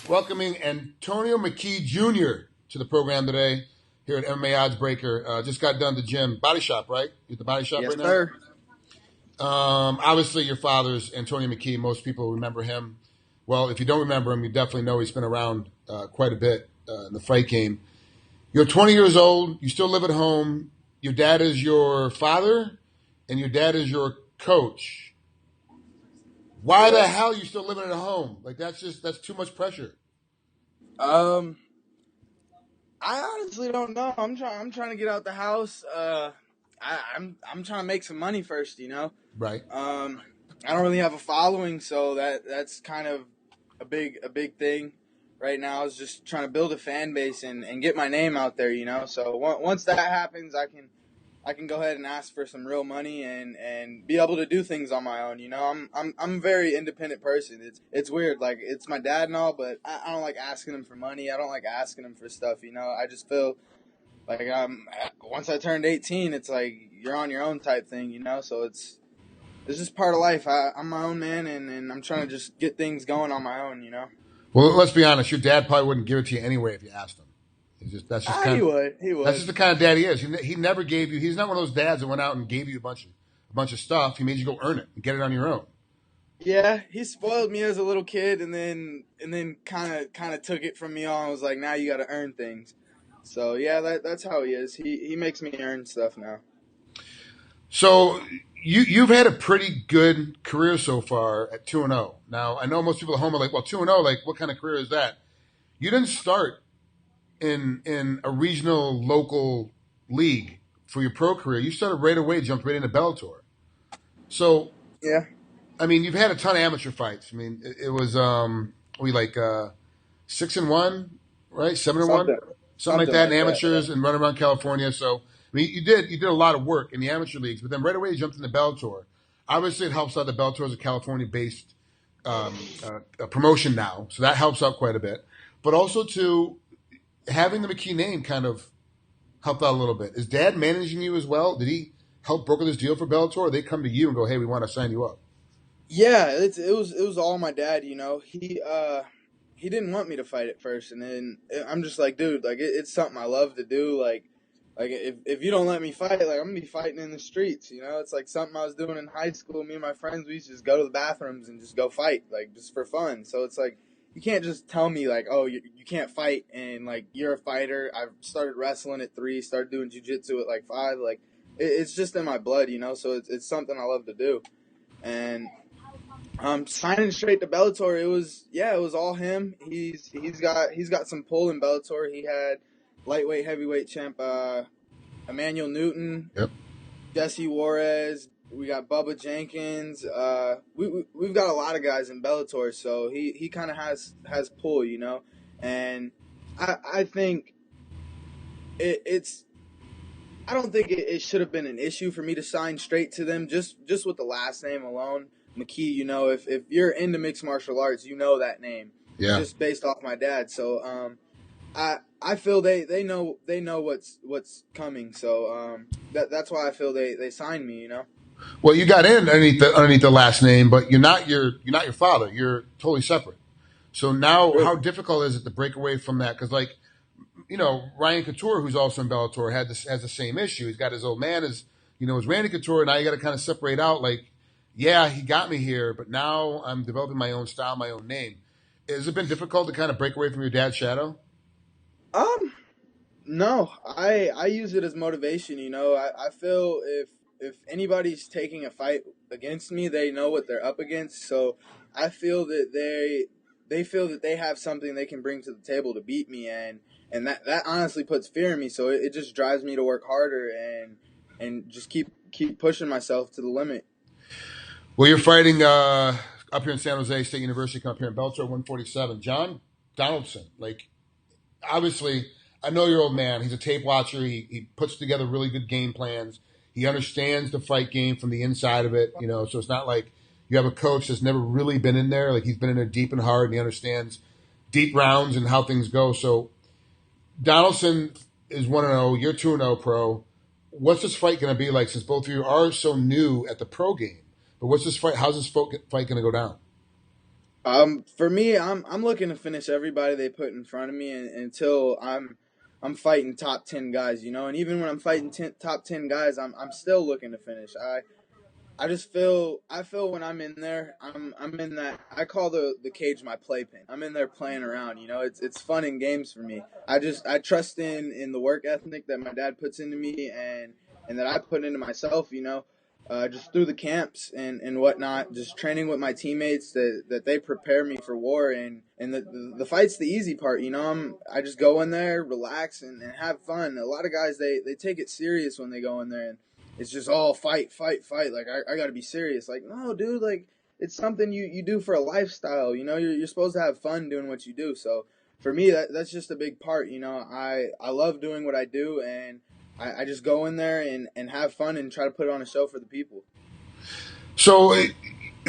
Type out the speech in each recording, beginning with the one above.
welcoming Antonio McKee Jr. to the program today here at MMAOddsBreaker. Just got done at the gym. Body Shop, right? You're at the Body Shop Yes, right now? sir. Obviously, your father's Antonio McKee. Most people remember him. Well, if you don't remember him, you definitely know he's been around quite a bit in the fight game. You're 20 years old. You still live at home. Your dad is your father, and your dad is your coach. Why the hell are you still living at home? Like, that's too much pressure. I honestly don't know. I'm trying to get out the house. I'm trying to make some money first, you know. Right. I don't really have a following, so that's kind of a big thing right now. Is just trying to build a fan base and get my name out there, you know. So once that happens, I can go ahead and ask for some real money and be able to do things on my own. You know, I'm a very independent person. It's weird. Like, it's my dad and all, but I don't like asking him for money. I don't like asking him for stuff. You know, I just feel like once I turned 18, it's like you're on your own type thing. You know, so it's just part of life. I'm my own man, and I'm trying to just get things going on my own. You know. Well, let's be honest. Your dad probably wouldn't give it to you anyway if you asked him. He would. That's just the kind of dad he is. He never gave you. He's not one of those dads that went out and gave you a bunch of stuff. He made you go earn it and get it on your own. Yeah, he spoiled me as a little kid, and then kind of took it from me on. And was like, now you got to earn things. So yeah, that's how he is. He makes me earn stuff now. So you've had a pretty good career so far at 2-0. Now I know most people at home are like, well, 2-0, like what kind of career is that? You didn't start in a regional local league for your pro career. You started right away, jumped right into Bellator. So Yeah. I mean, you've had a ton of amateur fights. I mean, it was 6-1, right? 7-1, something like that in amateurs and run around California. So I mean, you did a lot of work in the amateur leagues, but then right away you jumped into Bellator. Obviously, it helps out the Bellator is a California-based promotion now, so that helps out quite a bit. But also too, having the McKee name kind of helped out a little bit. Is Dad managing you as well? Did he help broker this deal for Bellator, or they come to you and go, "Hey, we want to sign you up"? Yeah, it was all my dad. You know, he didn't want me to fight at first, and then I'm just like, dude, like it's something I love to do. Like if you don't let me fight, like I'm gonna be fighting in the streets. You know, it's like something I was doing in high school. Me and my friends, we used to just go to the bathrooms and just go fight, like just for fun. So it's like you can't just tell me like, oh, you can't fight, and like you're a fighter. I started wrestling at 3, started doing jiu-jitsu at like 5. Like it's just in my blood, you know. So it's something I love to do, and signing straight to Bellator, it was all him. He's got some pull in Bellator. He had lightweight, heavyweight champ Emmanuel Newton, Yep. Jesse Juarez. We got Bubba Jenkins. We've got a lot of guys in Bellator, so he kind of has pull, you know. And I think it's. I don't think it should have been an issue for me to sign straight to them just with the last name alone. McKee, you know, if you're into mixed martial arts, you know that name. Yeah. Just based off my dad. So I feel they know what's coming. So that's why I feel they signed me, you know. Well, you got in underneath the last name, but you're not your father. You're totally separate. So now, True. how difficult is it to break away from that? Because like, you know, Ryan Couture, who's also in Bellator, has the same issue. He's got his old man as Randy Couture. Now you got to kind of separate out. Like, yeah, he got me here, but now I'm developing my own style, my own name. Has it been difficult to kind of break away from your dad's shadow? No, I use it as motivation. You know, I feel if anybody's taking a fight against me, they know what they're up against. So I feel that they feel that they have something they can bring to the table to beat me, and that honestly puts fear in me. So it just drives me to work harder and just keep pushing myself to the limit. Well, you're fighting up here in San Jose State University, come up here in Bellator 147. John Donaldson, like, obviously, I know your old man. He's a tape watcher. He puts together really good game plans. He understands the fight game from the inside of it, you know, so it's not like you have a coach that's never really been in there. Like, he's been in there deep and hard, and he understands deep rounds and how things go. So Donaldson is 1-0. You're 2-0 pro. What's this fight going to be like since both of you are so new at the pro game? But what's this fight? How's this fight going to go down? For me, I'm looking to finish everybody they put in front of me until I'm fighting top 10 guys, you know. And even when I'm fighting top 10 guys, I'm still looking to finish. I just feel when I'm in there, I'm in that, I call the cage my playpen. I'm in there playing around, you know. It's fun and games for me. I trust in the work ethic that my dad puts into me and that I put into myself, you know. Just through the camps and whatnot, just training with my teammates that they prepare me for war, and the fight's the easy part, you know. I just go in there, relax, and have fun. A lot of guys, they take it serious when they go in there, and it's just all fight, fight, fight. Like I got to be serious. Like, no, dude. Like, it's something you do for a lifestyle. You know, you're supposed to have fun doing what you do. So for me, that's just a big part. You know, I love doing what I do, and I just go in there and have fun and try to put on a show for the people. So,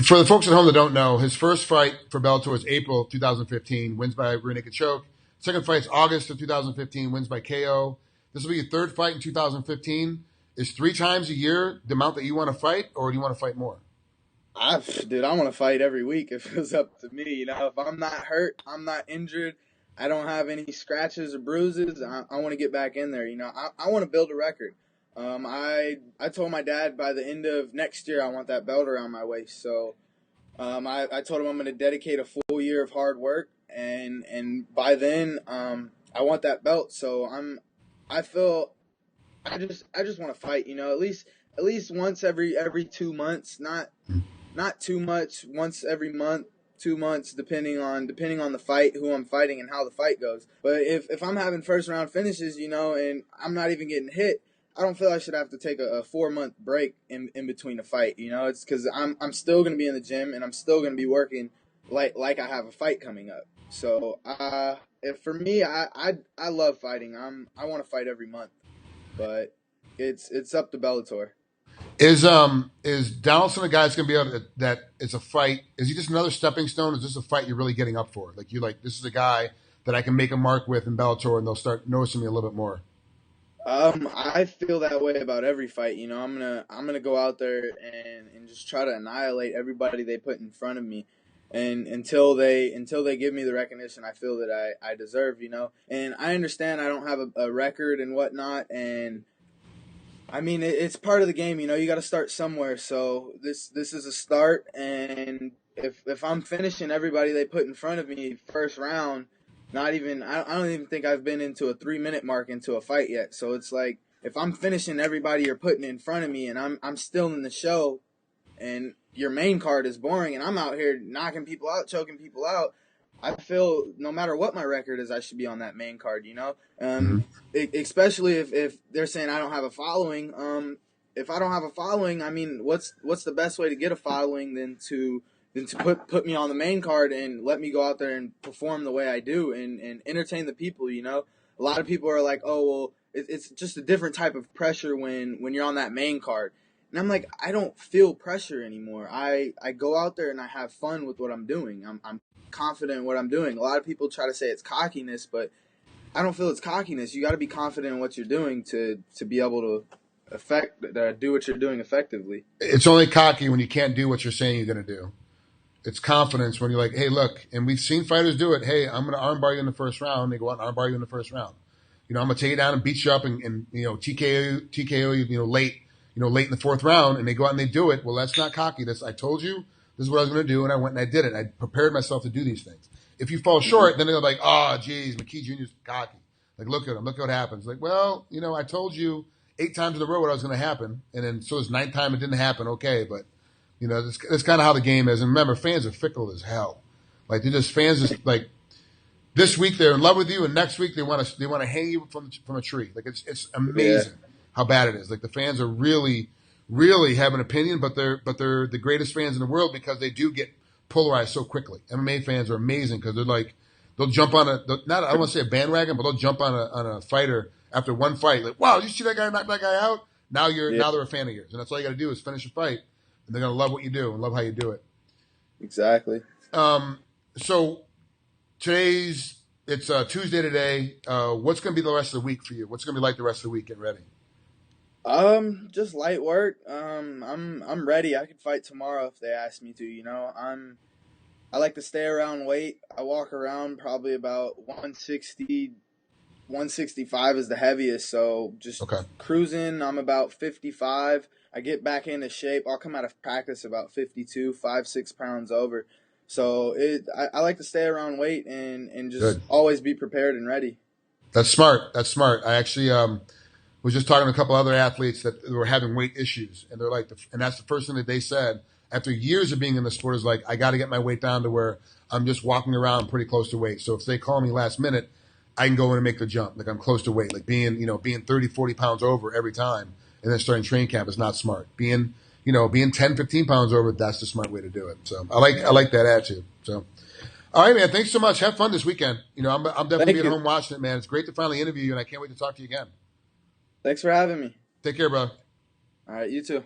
for the folks at home that don't know, his first fight for Bellator was April 2015, wins by rear naked choke. Second fight's August of 2015, wins by KO. This will be your third fight in 2015. Is 3 times a year the amount that you want to fight, or do you want to fight more? Dude, I want to fight every week if it was up to me. You know, if I'm not hurt, I'm not injured, I don't have any scratches or bruises, I want to get back in there. You know, I want to build a record. I told my dad by the end of next year I want that belt around my waist. So I told him I'm going to dedicate a full year of hard work, and by then I want that belt. So I feel I just want to fight. You know, at least once every 2 months, not too much. Once every month, 2 months, depending on the fight, who I'm fighting, and how the fight goes. But if I'm having first round finishes, you know, and I'm not even getting hit, I don't feel I should have to take a 4 month break in between a fight. You know, it's because I'm still gonna be in the gym and I'm still gonna be working like I have a fight coming up. So if for me, I love fighting. I want to fight every month, but it's up to Bellator. Is Donaldson a guy that's going to be able to, that it's a fight? Is he just another stepping stone? Is this a fight you're really getting up for? Like, you like, this is a guy that I can make a mark with in Bellator, and they'll start noticing me a little bit more. I feel that way about every fight. You know, I'm gonna go out there and just try to annihilate everybody they put in front of me, and until they give me the recognition I feel that I deserve. You know, and I understand I don't have a record and whatnot, and I mean it's part of the game. You know, you got to start somewhere. So this is a start, and if I'm finishing everybody they put in front of me first round, not even I don't even think I've been into a 3 minute mark into a fight yet. So it's like if I'm finishing everybody you're putting in front of me, and I'm still in the show, and your main card is boring, and I'm out here knocking people out, choking people out, I feel no matter what my record is, I should be on that main card. You know, Mm-hmm. especially if they're saying I don't have a following. If I don't have a following, I mean, what's the best way to get a following than to put me on the main card and let me go out there and perform the way I do and entertain the people. You know, a lot of people are like, oh well, it's just a different type of pressure when you're on that main card. And I'm like, I don't feel pressure anymore. I go out there and I have fun with what I'm doing. I'm confident in what I'm doing. A lot of people try to say it's cockiness, but I don't feel it's cockiness. You got to be confident in what you're doing to be able to do what you're doing effectively. It's only cocky when you can't do what you're saying you're going to do. It's confidence when you're like, hey, look, and we've seen fighters do it. Hey, I'm going to armbar you in the first round. They go out and armbar you in the first round. You know, I'm going to take you down and beat you up and you know, TKO you, late in the fourth round, and they go out and they do it. Well, that's not cocky. That's, I told you this is what I was going to do, and I went and I did it. I prepared myself to do these things. If you fall short, then they're like, oh, geez, McKee Jr.'s cocky. Like, look at him. Look what happens. Like, well, you know, I told you 8 times in a row what was going to happen, and then so this 9th time it didn't happen. Okay, but you know, that's kind of how the game is. And remember, fans are fickle as hell. Like, they're just fans. Just like this week they're in love with you, and next week they want to hang you from a tree. Like, it's Yeah. amazing how bad it is. Like, the fans are really have an opinion, but they're the greatest fans in the world because they do get polarized so quickly. MMA fans are amazing because they're like, they'll jump on not I don't want to say a bandwagon, but they'll jump on a fighter after one fight. Like, wow, did you see that guy knock that guy out? Now Yeah. they're a fan of yours, and that's all you got to do is finish a fight, and they're gonna love what you do and love how you do it. Exactly. So it's Tuesday today. What's gonna be the rest of the week for you? What's gonna be like the rest of the week? Get ready. Just light work. I'm ready. I could fight tomorrow if they ask me to. You know, I like to stay around weight. I walk around probably about 160, 165 is the heaviest. So just Okay. cruising. I'm about 55. I get back into shape. I'll come out of practice about 52, 5, 6 pounds over. So I like to stay around weight and just Good. always be prepared and ready. That's smart. That's smart. I actually was just talking to a couple other athletes that were having weight issues, and they're like, and that's the first thing that they said after years of being in the sport is like, I got to get my weight down to where I'm just walking around pretty close to weight. So if they call me last minute, I can go in and make the jump. Like I'm close to weight. Like being 30, 40 pounds over every time and then starting training camp is not smart. Being 10, 15 pounds over, that's the smart way to do it. So I like that attitude. So. All right, man. Thanks so much. Have fun this weekend. I'm definitely Thank be at you. home watching it, man. It's great to finally interview you, and I can't wait to talk to you again. Thanks for having me. Take care, bro. All right, you too.